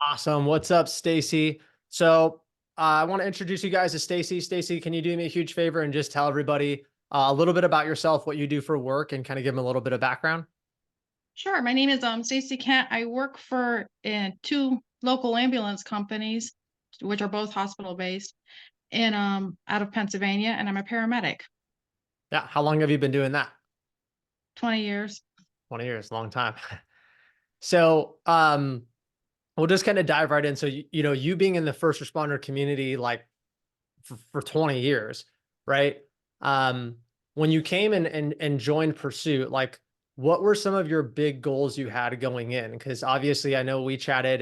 Awesome. What's up, Stacy? So I want to introduce you guys to Stacy. Stacy, can you do me a huge favor and just tell everybody a little bit about yourself, what you do for work, and kind of give them a little bit of background? Sure. My name is Stacy Kent. I work for two local ambulance companies, which are both hospital based, and out of Pennsylvania, and I'm a paramedic. Yeah. How long have you been doing that? 20 years. 20 years, long time. So we'll just kind of dive right in. So you being in the first responder community like for 20 years, right? Um, when you came and joined Pursuit, like what were some of your big goals you had going in? Because obviously I know we chatted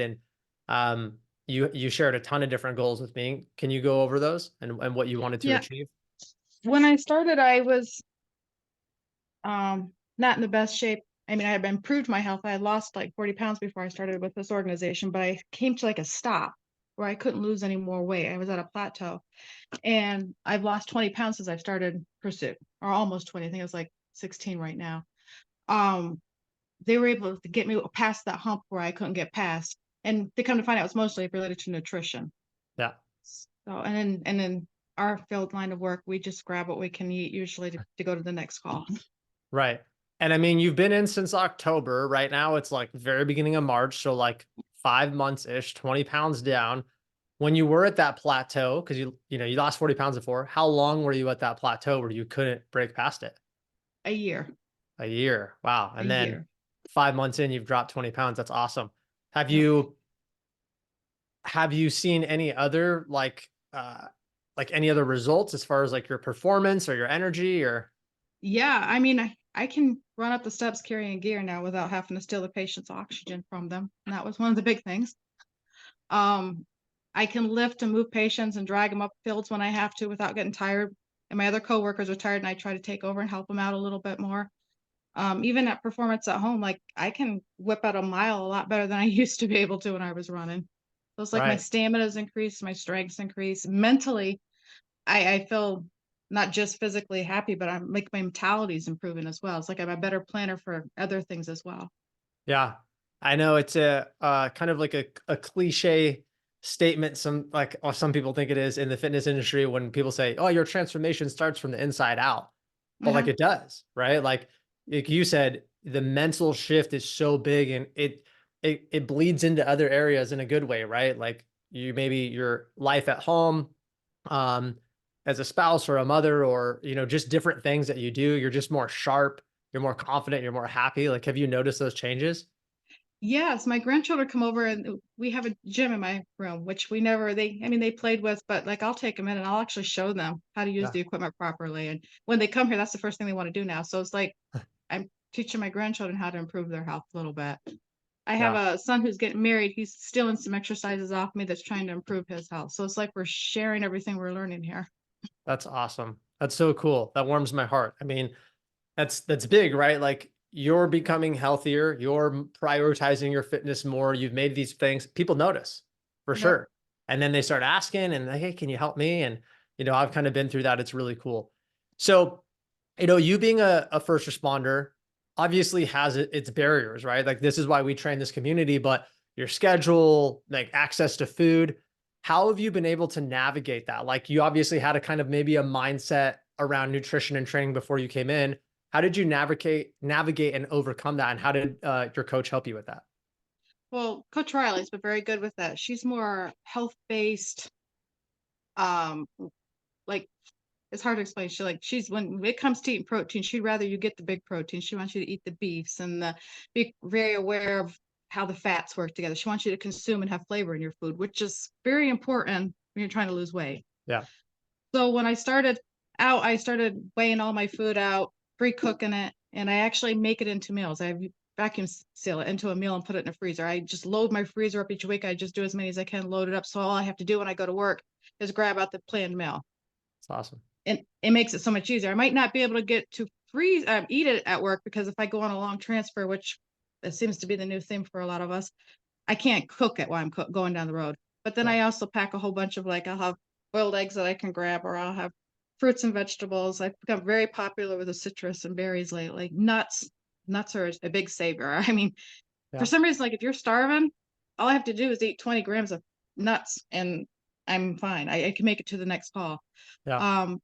and you shared a ton of different goals with me. Can you go over those and what you wanted to Yeah. achieve? When I started, I was not in the best shape. I mean, I had improved my health. I had lost like 40 pounds before I started with this organization, but I came to like a stop where I couldn't lose any more weight. I was at a plateau. And I've lost 20 pounds since I've started Pursuit, or almost 20. I think it's like 16 right now. Um, they were able to get me past that hump where I couldn't get past. And they come to find out it's mostly related to nutrition. Yeah, So and then our field line of work, we just grab what we can eat usually to go to the next call. right. And I mean, you've been in since October. Right now, it's like very beginning of March. So like 5 months ish, 20 pounds down. When you were at that plateau, because you lost 40 pounds before, how long were you at that plateau where you couldn't break past it? A year. A year. Wow. A And then year. 5 months in, you've dropped 20 pounds. That's awesome. Have Yep. you have you seen any other like any other results as far as like your performance or your energy or Yeah. I mean, I can run up the steps carrying gear now without having to steal the patient's oxygen from them. And that was one of the big things. Um, I can lift and move patients and drag them up fields when I have to without getting tired. And my other coworkers are tired, and I try to take over and help them out a little bit more. Even at performance at home, like I can whip out a mile a lot better than I used to be able to when I was running. So it's like my right? stamina's increased, my strength's increased. Mentally, I feel not just physically happy, but I'm like my mentality's improving as well. It's like I'm a better planner for other things as well. Yeah. I know it's a kind of like a cliche statement. Some people think it is in the fitness industry when people say, "Oh, your transformation starts from the inside out," but like Yeah. it does, right? Like you said, the mental shift is so big and it bleeds into other areas in a good way, right? Like you maybe your life at home, um, as a spouse or a mother, or just different things that you do. You're just more sharp. You're more confident. You're more happy. Like, have you noticed those changes? Yes, my grandchildren come over and we have a gym in my room, which we never I mean they played with, but like I'll take them in and I'll actually show them how to use Yeah. the equipment properly. And when they come here, that's the first thing they want to do now. So it's like I'm teaching my grandchildren how to improve their health a little bit. I have Yeah. a son who's getting married. He's stealing some exercises off me that's trying to improve his health. So it's like we're sharing everything we're learning here. That's awesome. That's so cool. That warms my heart. I mean, that's big, right? Like you're becoming healthier, you're prioritizing your fitness more. You've made these things, people notice for Yep. sure. And then they start asking and like, hey, can you help me? And I've kind of been through that. It's really cool. So, you being a first responder obviously has its barriers, right? Like this is why we train this community, but your schedule, like access to food, how have you been able to navigate that? Like you obviously had a kind of maybe a mindset around nutrition and training before you came in. How did you navigate and overcome that? And how did your coach help you with that? Well, Coach Riley's been very good with that. She's more health based, um, like it's hard to explain. She's when it comes to eating protein, she'd rather you get the big protein. She wants you to eat the beefs and be very aware of how the fats work together. She wants you to consume and have flavor in your food, which is very important when you're trying to lose weight. Yeah. So when I started out, I started weighing all my food out, pre-cooking it, and I actually make it into meals. I vacuum seal it into a meal and put it in a freezer. I just load my freezer up each week. I just do as many as I can, load it up. So all I have to do when I go to work is grab out the planned meal, It's awesome. and it makes it so much easier. I might not be able to get to eat it at work because if I go on a long transfer, which it seems to be the new thing for a lot of us, I can't cook it while I'm going down the road. But then Yeah. I also pack a whole bunch of I'll have boiled eggs that I can grab, or I'll have fruits and vegetables. I've become very popular with the citrus and berries lately. Nuts are a big savior. I mean, for Yeah. some reason, like if you're starving, all I have to do is eat 20 grams of nuts and I'm fine. I can make it to the next call. Yeah. Um,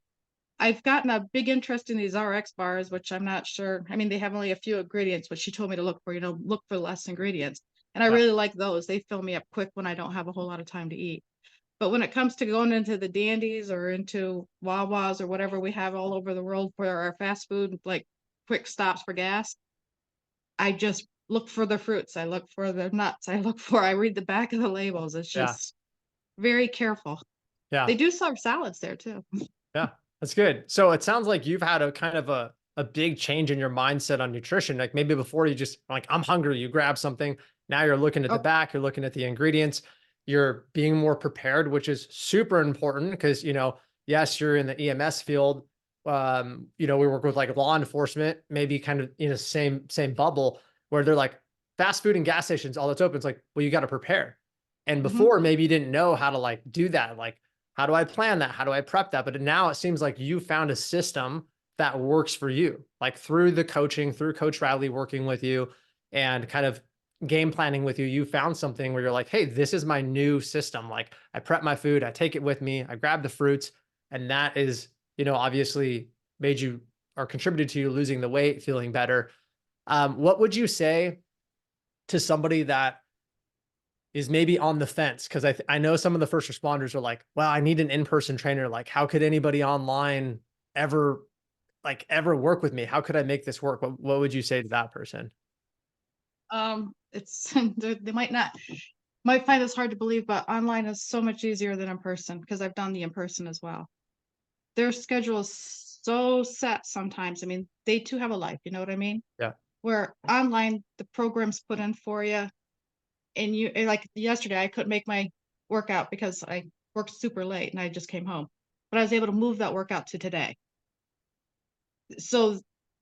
I've gotten a big interest in these RX bars, which I'm not sure. I mean, they have only a few ingredients, but she told me to look for, look for less ingredients. And I Yeah. really like those. They fill me up quick when I don't have a whole lot of time to eat. But when it comes to going into the Dandies or into Wawas or whatever we have all over the world for our fast food, like quick stops for gas, I just look for the fruits. I look for the nuts. I read the back of the labels. It's Yeah. just very careful. Yeah. They do serve salads there too. Yeah. That's good. So it sounds like you've had a kind of a big change in your mindset on nutrition. Like maybe before you just like, I'm hungry, you grab something. Now you're looking at the Oh, back, you're looking at the ingredients, you're being more prepared, which is super important because, yes, you're in the EMS field. We work with like law enforcement, maybe kind of in the same bubble where they're like fast food and gas stations, all that's open. It's like, well, you got to prepare. And mhm. before maybe you didn't know how to like do that. Like, how do I plan that? How do I prep that? But now it seems like you found a system that works for you, like through the coaching, through Coach Riley working with you and kind of game planning with you. You found something where you're like, hey, this is my new system. Like I prep my food, I take it with me, I grab the fruits, and that is, obviously made you or contributed to you losing the weight, feeling better. What would you say to somebody that is maybe on the fence? Cause I know some of the first responders are like, well, I need an in-person trainer. Like, how could anybody online ever, ever work with me? How could I make this work? What would you say to that person? It's they might find this hard to believe, but online is so much easier than in person because I've done the in person as well. Their schedule is so set sometimes. I mean, they too have a life, you know what I mean? Yeah. Where online the program's put in for you, and like yesterday I couldn't make my workout because I worked super late and I just came home, but I was able to move that workout to today. So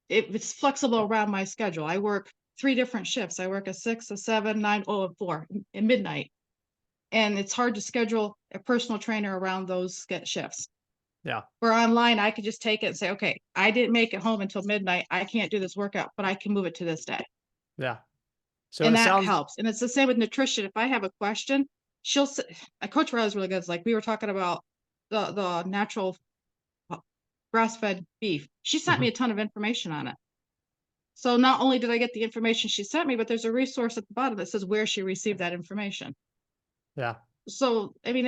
it's flexible around my schedule. I work 3 different shifts. I work a 6, a 7, 9, oh, and 4 in midnight. And it's hard to schedule a personal trainer around those shifts. Yeah. Where online, I could just take it and say, okay, I didn't make it home until midnight. I can't do this workout, but I can move it to this day. Yeah. So And it that sounds, helps. And it's the same with nutrition. If I have a question, she'll say, Coach Riley's really good. It's like we were talking about the natural grass-fed beef. She sent me mhm. a ton of information on it. So not only did I get the information she sent me, but there's a resource at the bottom that says where she received that information. Yeah. So, I mean,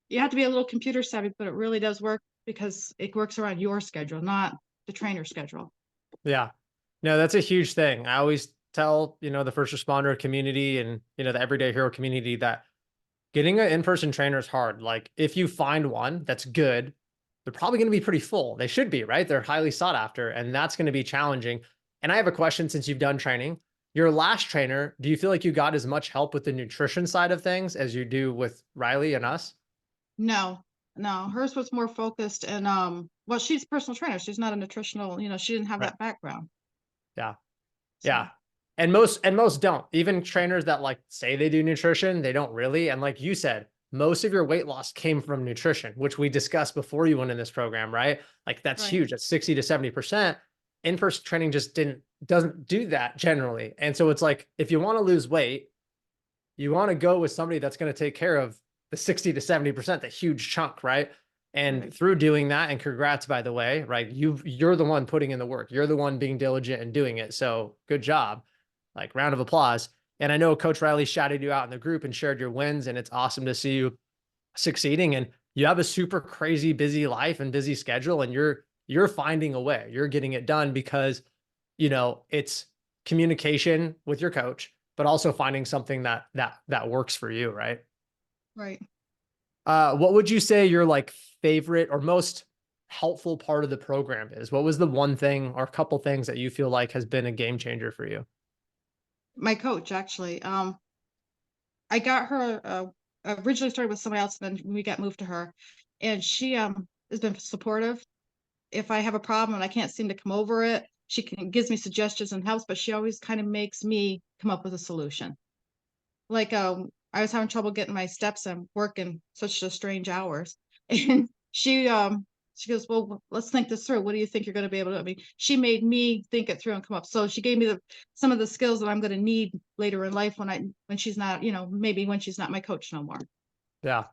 you have to be a little computer savvy, but it really does work because it works around your schedule, not the trainer's schedule. Yeah. No, that's a huge thing. I always tell, the first responder community and, the everyday hero community that getting an in-person trainer is hard. Like if you find one that's good, they're probably going to be pretty full. They should be, right? They're highly sought after, and that's going to be challenging. And I have a question since you've done training. Your last trainer, do you feel like you got as much help with the nutrition side of things as you do with Riley and us? No, no, hers was more focused and well, she's a personal trainer. She's not a nutritional, she didn't have Right. that background. Yeah. So Yeah. And most don't. Even trainers that like say they do nutrition, they don't really. And like you said, most of your weight loss came from nutrition, which we discussed before you went in this program, right? Like that's right, huge. That's 60 to 70%. In-person training just doesn't do that generally. And so it's like if you want to lose weight, you want to go with somebody that's going to take care of the 60 to 70%, the huge chunk, right? And right, through doing that, and congrats, by the way, right? You're the one putting in the work. You're the one being diligent and doing it. So good job. Like round of applause. And I know Coach Riley shouted you out in the group and shared your wins, and it's awesome to see you succeeding. And you have a super crazy busy life and busy schedule, and you're finding a way. You're getting it done because it's communication with your coach, but also finding something that works for you, right? right. What would you say your like favorite or most helpful part of the program is? What was the one thing or a couple things that you feel like has been a game changer for you? My coach actually, I got her originally started with somebody else, and then we got moved to her, and she has been supportive. If I have a problem and I can't seem to come over it, gives me suggestions and helps, but she always kind of makes me come up with a solution. Like I was having trouble getting my steps in working such a strange hours. And she She goes, well, let's think this through. What do you think you're going to be able to? I mean, she made me think it through and come up. So she gave me some of the skills that I'm going to need later in life when she's not, maybe when she's not my coach no more. Yeah.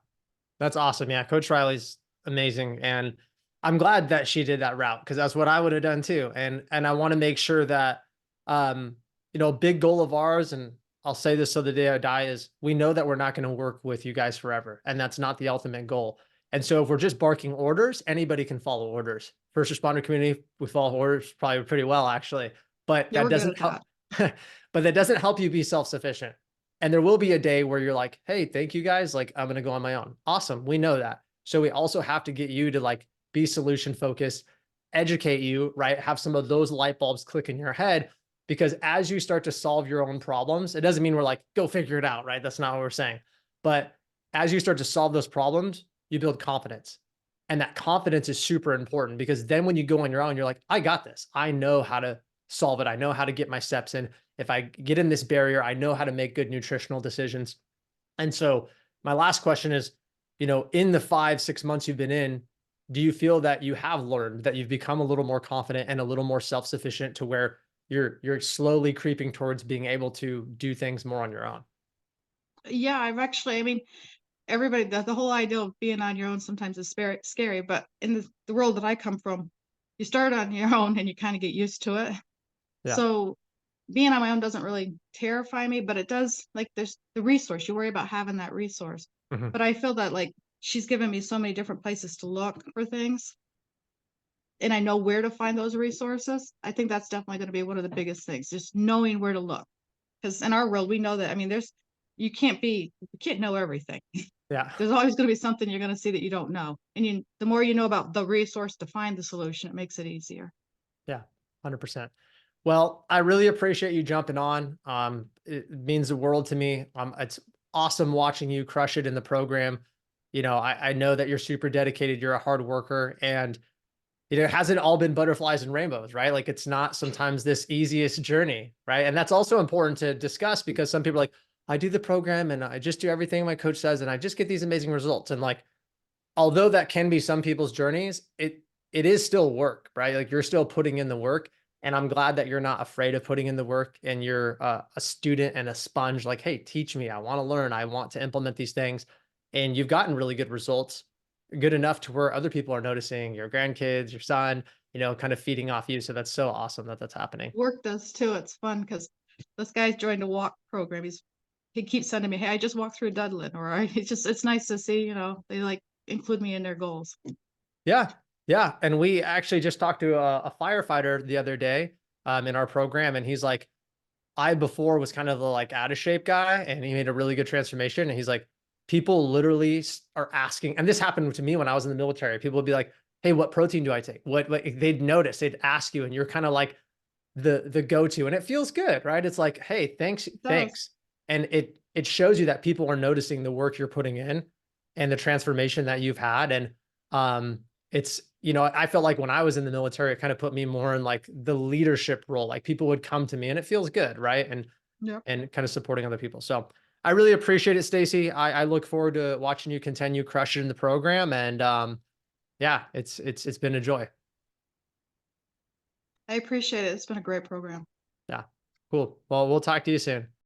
That's awesome. Yeah. Coach Riley's amazing. And I'm glad that she did that route because that's what I would have done too. And I want to make sure that, um, a big goal of ours, and I'll say this so the day I die, is we know that we're not going to work with you guys forever. And that's not the ultimate goal. And so if we're just barking orders, anybody can follow orders. First responder community, we follow orders probably pretty well, actually, but Yeah, that we're good doesn't at help, that. but that doesn't help you be self-sufficient. And there will be a day where you're like, hey, thank you guys. Like, I'm going to go on my own. Awesome. We know that. So we also have to get you to like be solution focused, educate you, right? Have some of those light bulbs click in your head, because as you start to solve your own problems, it doesn't mean we're like, go figure it out, right? That's not what we're saying. But as you start to solve those problems, you build confidence. And that confidence is super important because then when you go on your own, you're like, I got this. I know how to solve it. I know how to get my steps in. If I get in this barrier, I know how to make good nutritional decisions. And so my last question is, in the 5-6 months you've been in, do you feel that you have learned that you've become a little more confident and a little more self-sufficient to where you're slowly creeping towards being able to do things more on your own? Yeah, I mean, everybody, the whole idea of being on your own sometimes is scary, but in the world that I come from, you start on your own and you kind of get used to it. Yeah. So being on my own doesn't really terrify me, but it does, like, there's the resource. You worry about having that resource. Mhm. But I feel that, like, she's given me so many different places to look for things, and I know where to find those resources. I think that's definitely going to be one of the biggest things, just knowing where to look. Because in our world, we know that, I mean, you can't know everything. Yeah. There's always going to be something you're going to see that you don't know. And the more you know about the resource to find the solution, it makes it easier. Yeah. 100%. Well, I really appreciate you jumping on. It means the world to me. It's awesome watching you crush it in the program. I know that you're super dedicated. You're a hard worker, and it hasn't all been butterflies and rainbows, right? Like it's not sometimes this easiest journey, right? And that's also important to discuss because some people are like, I do the program and I just do everything my coach says and I just get these amazing results. And like, although that can be some people's journeys, it is still work, right? Like you're still putting in the work. And I'm glad that you're not afraid of putting in the work and you're a student and a sponge. Like, hey, teach me. I want to learn. I want to implement these things. And you've gotten really good results, good enough to where other people are noticing your grandkids, your son, kind of feeding off you. So that's so awesome that that's happening. Work does too. It's fun because this guy's joined a walk program. He keeps sending me, hey, I just walked through Dublin, or it's nice to see, they like include me in their goals. Yeah. Yeah. And we actually just talked to a firefighter the other day in our program. And he's like, I before was kind of the like out of shape guy, and he made a really good transformation. And he's like, people literally are asking, and this happened to me when I was in the military. People would be like, "Hey, what protein do I take?" What they'd notice, they'd ask you, and you're kind of like the go-to, and it feels good, right? It's like, "Hey, thanks, It does. thanks," and it shows you that people are noticing the work you're putting in and the transformation that you've had, and um, it's I felt like when I was in the military, it kind of put me more in like the leadership role. Like people would come to me, and it feels good, right? Yep. And kind of supporting other people. So I really appreciate it, Stacy. I look forward to watching you continue crushing in the program. And yeah, it's been a joy. I appreciate it. It's been a great program. Yeah, cool. Well, we'll talk to you soon.